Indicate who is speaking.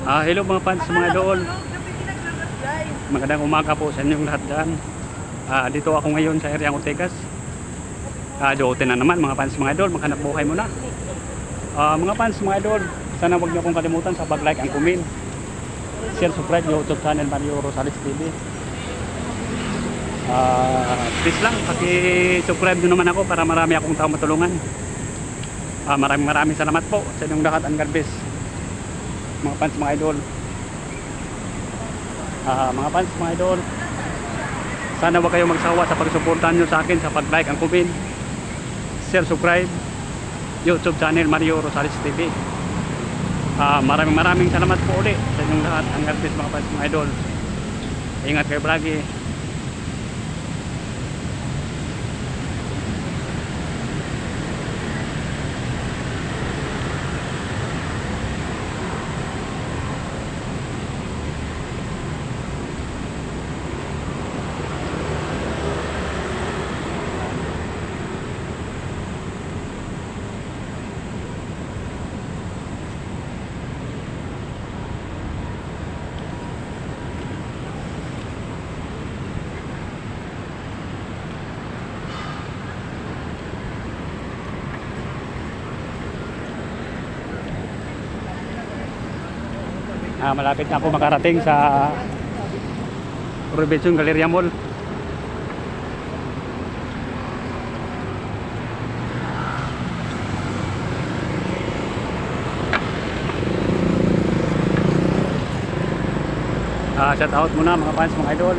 Speaker 1: Hello mga fans, mga idol. Magandang umaga po sa inyong lahat dyan. Dito ako ngayon sa area Ortegas. Duote na naman mga fans, mga idol. Maghanap buhay muna. Mga fans, mga idol, sana huwag niyo akong kalimutan sa pag-like and comment. Share, subscribe YouTube channel Mario Rosales TV. Please lang, paki-subscribe nyo naman ako para marami akong tao matulungan. Maraming salamat po sa inyong lahat. Ang God bless mga fans, mga idol. Mga fans, mga idol, sana huwag kayong magsawa sa pagsuportahan nyo sa akin sa pag-like and comment, share, subscribe YouTube channel Mario Rosales TV. Maraming salamat po ulit sa inyong lahat. Ang God bless mga fans, mga idol. Ingat kayo palagi. Malapit na ako makarating sa Robinson Galleria Mall. Shout out muna mga fans, mga idol.